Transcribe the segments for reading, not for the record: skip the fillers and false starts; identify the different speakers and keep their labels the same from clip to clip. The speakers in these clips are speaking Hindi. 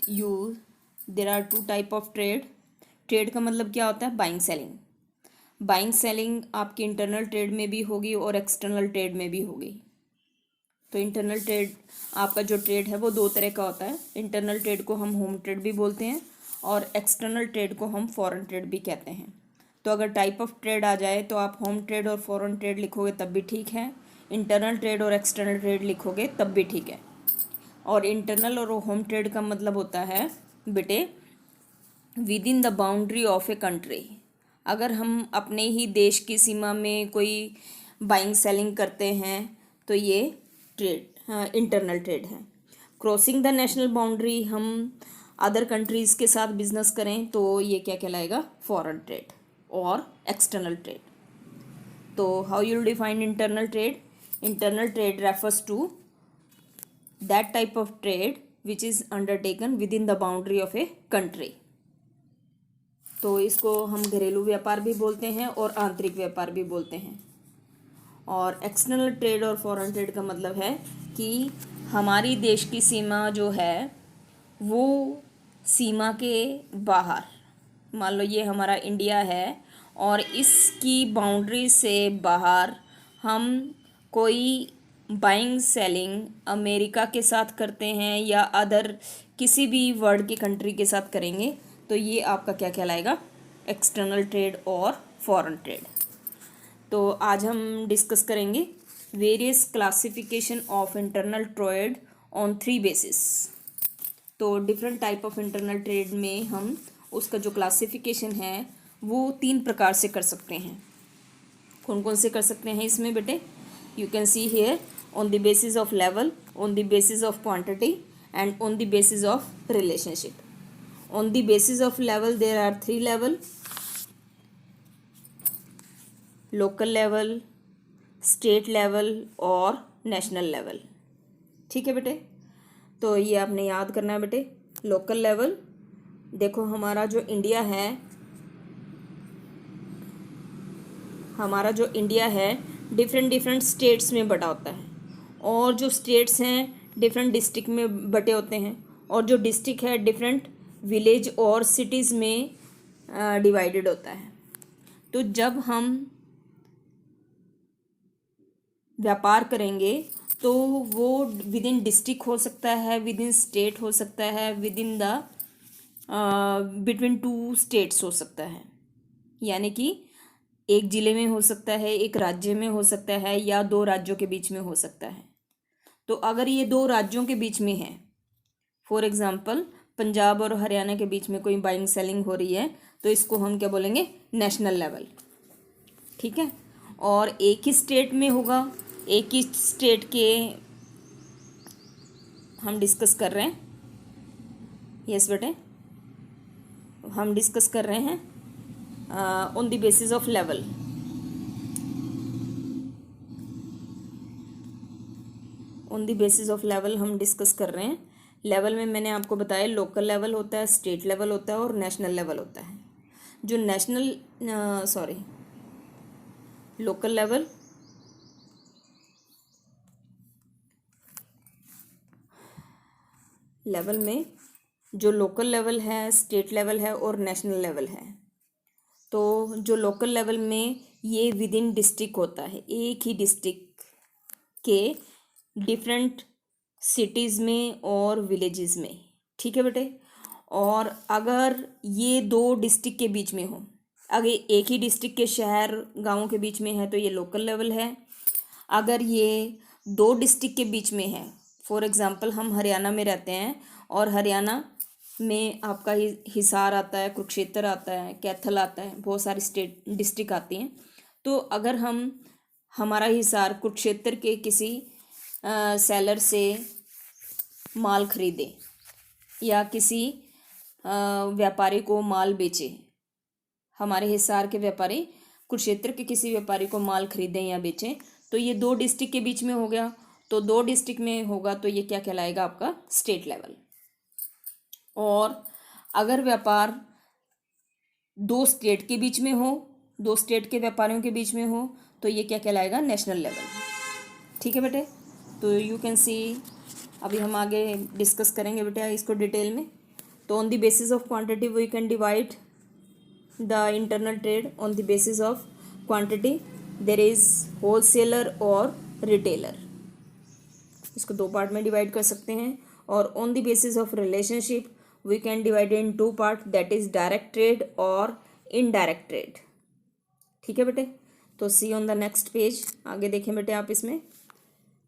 Speaker 1: Use there are two type of trade. Trade का मतलब क्या होता है? Buying selling. बाइंग सेलिंग आपकी इंटरनल ट्रेड में भी होगी और एक्सटर्नल ट्रेड में भी होगी। तो इंटरनल ट्रेड, आपका जो ट्रेड है वो दो तरह का होता है। इंटरनल ट्रेड को हम होम ट्रेड भी बोलते हैं और एक्सटर्नल ट्रेड को हम फॉरेन ट्रेड भी कहते हैं। तो अगर टाइप ऑफ ट्रेड आ जाए तो आप होम ट्रेड और फॉरेन ट्रेड लिखोगे तब भी ठीक है, इंटरनल ट्रेड और एक्सटर्नल ट्रेड लिखोगे तब भी ठीक है। और इंटरनल और होम ट्रेड का मतलब होता है बेटे with in the boundary of a country. अगर हम अपने ही देश की सीमा में कोई बाइंग सेलिंग करते हैं तो ये ट्रेड इंटरनल ट्रेड है। क्रॉसिंग द नेशनल बाउंड्री, हम अदर कंट्रीज़ के साथ बिजनेस करें तो ये क्या कहलाएगा? फॉरेन ट्रेड और एक्सटर्नल ट्रेड। तो how you will define internal trade? Internal trade refers to that type of trade which is undertaken within the boundary of a country. तो इसको हम घरेलू व्यापार भी बोलते हैं और आंतरिक व्यापार भी बोलते हैं। और एक्सटर्नल ट्रेड और फॉरेन ट्रेड का मतलब है कि हमारी देश की सीमा जो है वो सीमा के बाहर, मान लो ये हमारा इंडिया है और इसकी बाउंड्री से बाहर हम कोई बाइंग सेलिंग अमेरिका के साथ करते हैं या अदर किसी भी वर्ल्ड की कंट्री के साथ करेंगे तो ये आपका क्या कहलाएगा? एक्सटर्नल ट्रेड और फॉरेन ट्रेड। तो आज हम डिस्कस करेंगे various classification of internal trade on 3 basis. तो different type of internal trade में हम उसका जो क्लासिफिकेशन है वो 3 प्रकार से कर सकते हैं। कौन कौन से कर सकते हैं इसमें बेटे? You can see here on the basis of level, on the basis of quantity and on the basis of relationship. On the basis of level there are 3 level: local level, state level और national level। ठीक है बेटे, तो ये आपने याद करना है बेटे। लोकल लेवल, देखो हमारा जो इंडिया है, डिफरेंट डिफरेंट स्टेट्स में बटा होता है और जो स्टेट्स हैं डिफरेंट डिस्ट्रिक्ट में बटे होते हैं और जो डिस्ट्रिक्ट है डिफरेंट विलेज और सिटीज़ में डिवाइडेड होता है। तो जब हम व्यापार करेंगे तो वो विद इन डिस्ट्रिक्ट हो सकता है, विद इन स्टेट हो सकता है, with in the between 2 states हो सकता है। यानी कि एक ज़िले में हो सकता है, एक राज्य में हो सकता है या 2 राज्यों के बीच में हो सकता है। तो अगर ये 2 राज्यों के बीच में है, फॉर एग्जांपल पंजाब और हरियाणा के बीच में कोई बाइंग सेलिंग हो रही है तो इसको हम क्या बोलेंगे? National level. ठीक है। और एक ही स्टेट में होगा, एक ही स्टेट के हम डिस्कस कर रहे हैं। यस बेटे, हम डिस्कस कर रहे हैं on the basis of level. On the basis of level हम डिस्कस कर रहे हैं। लेवल में मैंने आपको बताया लोकल लेवल होता है, स्टेट लेवल होता है और नेशनल लेवल होता है। जो लोकल लेवल, लेवल में जो लोकल लेवल है, स्टेट लेवल है और नेशनल लेवल है। तो जो लोकल लेवल में ये विद इन डिस्ट्रिक्ट होता है, एक ही डिस्ट्रिक्ट के डिफरेंट सिटीज़ में और विलेजेस में। ठीक है बेटे। और अगर ये 2 डिस्ट्रिक्ट के बीच में हो, अगर एक ही डिस्ट्रिक्ट के शहर गाँव के बीच में है तो ये लोकल लेवल है। अगर ये 2 डिस्ट्रिक्ट के बीच में है, फॉर एग्ज़ाम्पल हम हरियाणा में रहते हैं और हरियाणा में आपका हिसार आता है, कुरुक्षेत्र आता है, कैथल आता है, बहुत सारी स्टेट डिस्ट्रिक्ट आती हैं। तो अगर हमारा हिसार कुरुक्षेत्र के किसी सेलर से माल खरीदे या किसी व्यापारी को माल बेचे, हमारे हिसार के व्यापारी कुरुक्षेत्र के किसी व्यापारी को माल खरीदें या बेचें, तो ये 2 डिस्ट्रिक्ट के बीच में हो गया। तो 2 डिस्ट्रिक्ट में होगा तो ये क्या कहलाएगा? आपका स्टेट लेवल। और अगर व्यापार 2 स्टेट के बीच में हो, 2 स्टेट के व्यापारियों के बीच में हो तो ये क्या कहलाएगा? National level. ठीक है बेटे। तो यू कैन सी, अभी हम आगे डिस्कस करेंगे बेटा इसको डिटेल में। तो on the basis of quantity we can divide the internal trade on the basis of quantity. There is wholesaler और रिटेलर. इसको दो पार्ट में डिवाइड कर सकते हैं. और on the basis of relationship we can divide in two part, that is direct trade और इनडायरेक्ट ट्रेड. ठीक है बेटे. तो see on the next page. आगे देखें बेटे आप इसमें.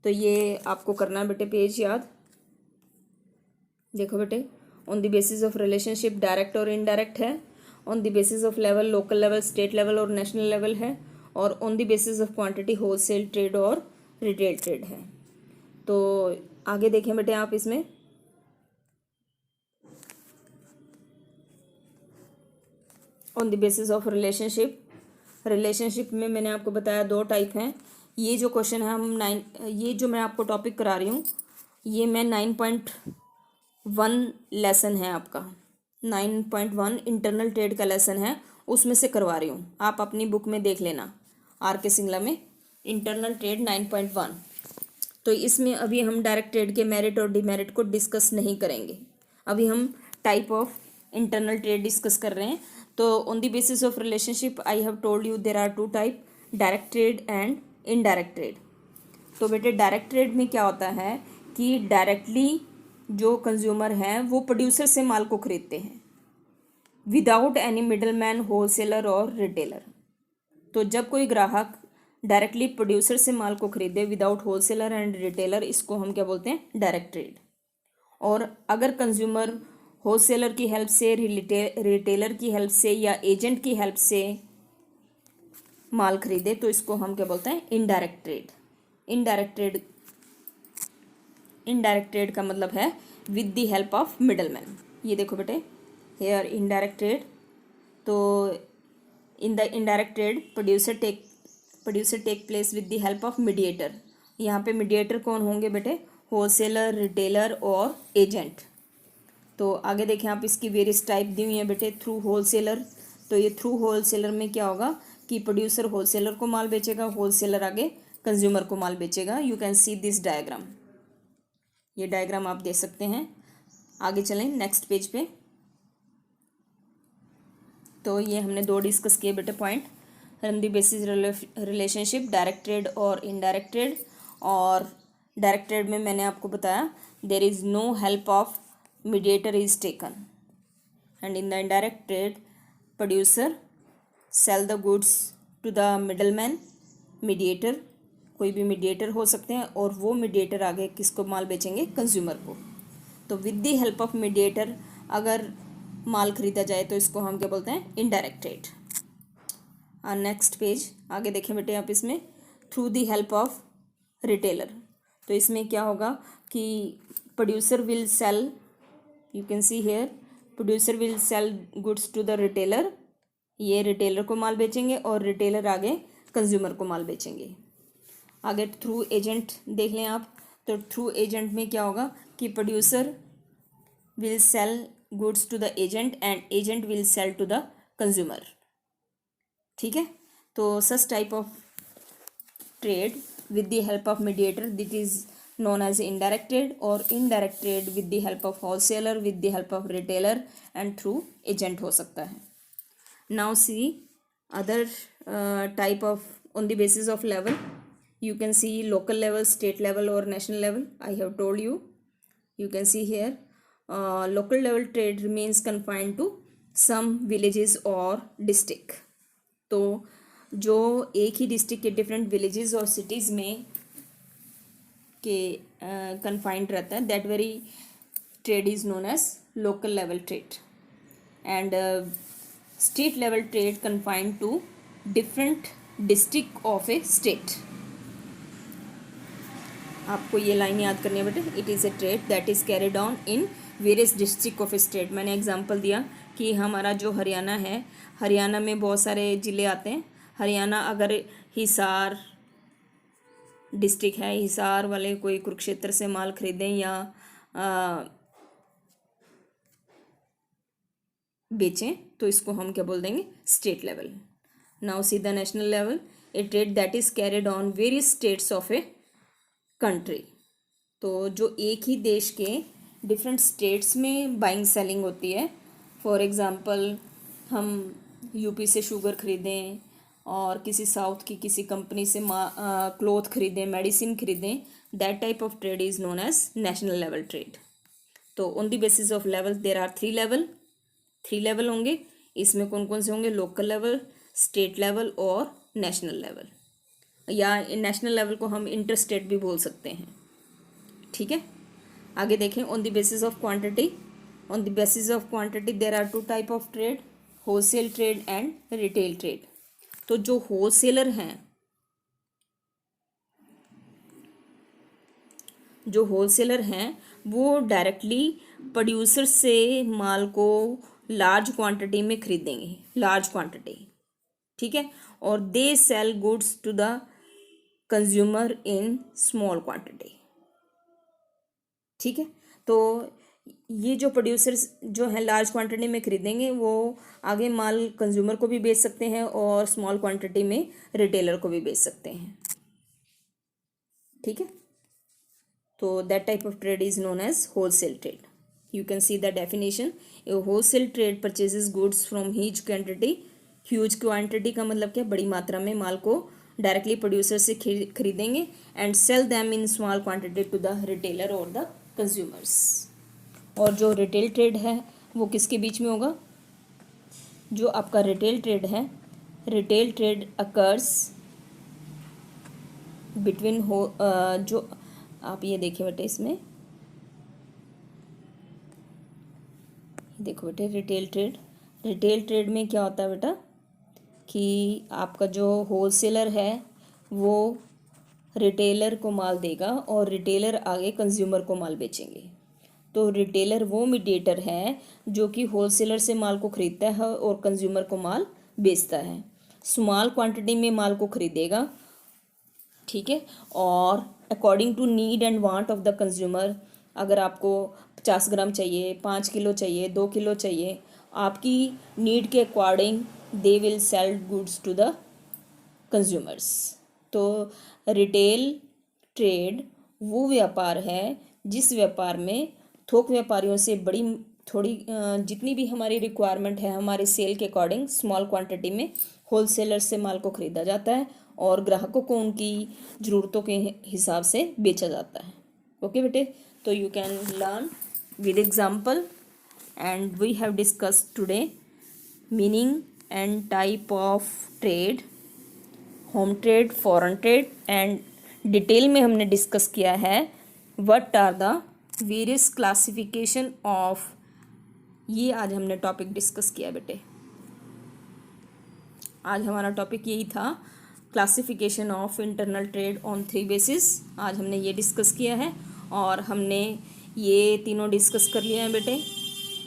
Speaker 1: तो ये आपको करना है बेटे पेज याद. देखो बेटे, on the basis of relationship direct और इनडायरेक्ट है. On the basis of level local level, state level और नेशनल लेवल है. और on the basis of quantity wholesale trade और रिटेल ट्रेड है. तो आगे देखें बेटे आप इसमें. On the basis of relationship, relationship में मैंने आपको बताया दो टाइप हैं. ये जो क्वेश्चन है ये जो मैं आपको टॉपिक करा रही हूँ, ये मैं 9.1 लेसन है आपका. 9.1 इंटरनल ट्रेड का लेसन है, उसमें से करवा रही हूँ. आप अपनी बुक में देख लेना, आर के सिंगला में इंटरनल ट्रेड 9.1. तो इसमें अभी हम डायरेक्ट ट्रेड के मेरिट और डिमेरिट को डिस्कस नहीं करेंगे. अभी हम type of internal trade discuss कर रहे हैं. तो on the basis of relationship I have told you there are two type, direct trade and indirect trade. तो बेटे डायरेक्ट ट्रेड में क्या होता है कि डायरेक्टली जो कंज्यूमर हैं वो प्रोड्यूसर से माल को खरीदते हैं without any middle man, wholesaler और रिटेलर. तो जब कोई ग्राहक डायरेक्टली प्रोड्यूसर से माल को खरीदे विदाउट होलसेलर एंड रिटेलर, इसको हम क्या बोलते हैं, डायरेक्ट ट्रेड. और अगर कंज्यूमर होलसेलर की हेल्प से, रिटेलर की हेल्प से या एजेंट की हेल्प से माल खरीदे तो इसको हम क्या बोलते हैं, इनडायरेक्ट ट्रेड. इनडायरेक्ट ट्रेड का मतलब है with the help of middle man. ये देखो बेटे, हेयर इनडायरेक्ट ट्रेड. तो in the indirect trade producer take place with the help of mediator. यहाँ पे मीडिएटर कौन होंगे बेटे, होलसेलर, रिटेलर और एजेंट. तो आगे देखें आप, इसकी वेरियस टाइप दी हुई है बेटे. थ्रू होलसेलर, तो ये थ्रू होलसेलर में क्या होगा कि प्रोड्यूसर होलसेलर को माल बेचेगा, होलसेलर आगे कंज्यूमर को माल बेचेगा. You can see this diagram. ये डायग्राम आप देख सकते हैं. आगे चलें नेक्स्ट पेज पे. तो ये हमने दो डिस्कस किए बेटे point. On the basis relationship direct trade और इनडायरेक्ट ट्रेड. और डायरेक्ट ट्रेड में मैंने आपको बताया there is no help of mediator is taken. And in the indirect trade producer sell the goods to the middle man, mediator, कोई भी मीडिएटर हो सकते हैं, और वो मीडिएटर आगे किसको माल बेचेंगे, कंज्यूमर को. तो with the help of mediator अगर माल खरीदा जाए तो इसको हम क्या बोलते हैं, इनडायरेक्ट ट्रेड. नेक्स्ट पेज आगे देखें बेटे आप इसमें. Through the help of retailer, तो इसमें क्या होगा कि producer will sell, you can see here, producer will sell goods to the retailer. ये रिटेलर को माल बेचेंगे और रिटेलर आगे कंज्यूमर को माल बेचेंगे. आगे थ्रू एजेंट देख लें आप. तो थ्रू एजेंट में क्या होगा कि producer will sell goods to the agent and agent will sell to the consumer. ठीक है. तो such type of trade with the help of mediator, that is known as indirect trade, or indirect trade with the help of wholesaler, with the help of retailer and through agent हो सकता है. Now see other type of on the basis of level. You can see local level, state level or national level. I have told you. You can see here local level trade remains confined to some villages or district. तो जो एक ही डिस्ट्रिक्ट के डिफरेंट विलेजेस और सिटीज़ में के कन्फाइंड रहता है, that very trade is known as local level trade. And state level trade confined to different district of a state. आपको ये लाइन याद करनी है बेटे. It is a trade that is carried on in various district of a state. मैंने एग्जांपल दिया कि हमारा जो हरियाणा है, हरियाणा में बहुत सारे ज़िले आते हैं. हरियाणा अगर हिसार डिस्ट्रिक्ट है, हिसार वाले कोई कुरुक्षेत्र से माल खरीदें या बेचें तो इसको हम क्या बोल देंगे, state level. Now see the national level, A trade that is carried on various states of a country. तो जो एक ही देश के डिफरेंट स्टेट्स में बाइंग सेलिंग होती है। फॉर एग्ज़ाम्पल हम यूपी से शुगर ख़रीदें और किसी साउथ की किसी कंपनी से क्लोथ ख़रीदें, मेडिसिन ख़रीदें, that type of trade is known as national level trade. तो on the basis of level there are three level होंगे। इसमें कौन कौन से होंगे? लोकल लेवल, स्टेट लेवल और नेशनल लेवल, या नेशनल लेवल को हम इंटर स्टेट भी बोल सकते हैं। ठीक है, आगे देखें। On the basis of quantity, on the basis of quantity there are two type of trade, wholesale trade and retail trade. तो जो होलसेलर हैं, वो डायरेक्टली प्रोड्यूसर से माल को लार्ज क्वांटिटी में खरीदेंगे, लार्ज क्वांटिटी। ठीक है, और they sell goods to the consumer in small quantity. ठीक है, तो ये जो प्रोड्यूसर्स जो है लार्ज क्वांटिटी में खरीदेंगे, वो आगे माल कंज्यूमर को भी बेच सकते हैं और स्मॉल क्वांटिटी में रिटेलर को भी बेच सकते हैं। ठीक है, तो that type of trade is known as wholesale trade. You can see the definition. A wholesale trade purchases goods from huge quantity. Huge quantity का मतलब क्या? बड़ी मात्रा में माल को डायरेक्टली प्रोड्यूसर से खरीदेंगे and sell them in small quantity to the retailer और द कंज्यूमर्स। और जो रिटेल ट्रेड है वो किसके बीच में होगा? जो आपका रिटेल ट्रेड है, रिटेल ट्रेड अकर्स बिटवीन जो आप ये देखिए बेटे, इसमें देखो बेटे, रिटेल ट्रेड में क्या होता है बेटा कि आपका जो होलसेलर है वो रिटेलर को माल देगा और रिटेलर आगे कंज्यूमर को माल बेचेंगे। तो रिटेलर वो मीडिएटर है जो कि होलसेलर से माल को खरीदता है और कंज्यूमर को माल बेचता है। स्मॉल क्वांटिटी में माल को खरीदेगा, ठीक है, और according to need and want of the consumer, अगर आपको 50 ग्राम चाहिए, 5 किलो चाहिए, 2 किलो चाहिए, आपकी नीड के according they will sell goods to the consumers. तो रिटेल ट्रेड वो व्यापार है जिस व्यापार में थोक व्यापारियों से बड़ी थोड़ी जितनी भी हमारी रिक्वायरमेंट है हमारे सेल के अकॉर्डिंग स्मॉल क्वांटिटी में होलसेलर से माल को ख़रीदा जाता है और ग्राहकों को उनकी ज़रूरतों के हिसाब से बेचा जाता है। ओके बेटे, तो you can learn with example and we have discussed today meaning and type of trade, home trade, foreign trade and detail में हमने डिस्कस किया है what are the various classification of. ये आज हमने टॉपिक डिस्कस किया बेटे। आज हमारा टॉपिक यही था, classification of internal trade on 3 basis. आज हमने ये डिस्कस किया है और हमने ये तीनों डिस्कस कर लिए हैं बेटे।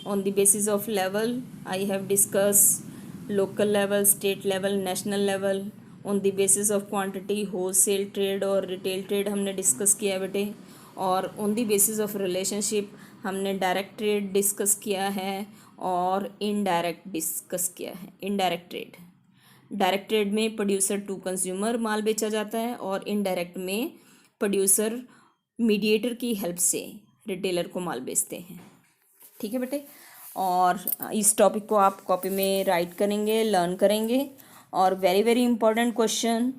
Speaker 1: On the basis of level I have discuss local level, state level, national level. On the basis of quantity wholesale trade और रिटेल ट्रेड हमने डिस्कस किया है बेटे। और on the basis of relationship हमने डायरेक्ट ट्रेड डिस्कस किया है और इनडायरेक्ट डिस्कस किया है। इनडायरेक्ट ट्रेड, डायरेक्ट ट्रेड में प्रोड्यूसर टू कंज्यूमर माल बेचा जाता है और इनडायरेक्ट में प्रोड्यूसर मीडिएटर की हेल्प से रिटेलर को माल बेचते हैं। ठीक है बेटे, और इस टॉपिक को आप कॉपी में राइट करेंगे, लर्न करेंगे। और very very important question,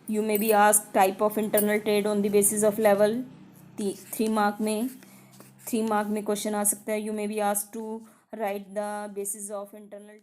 Speaker 1: you may be ask type of internal trade on the basis of level. 3 mark में क्वेश्चन आ सकता है। You may be ask to write the basis of internal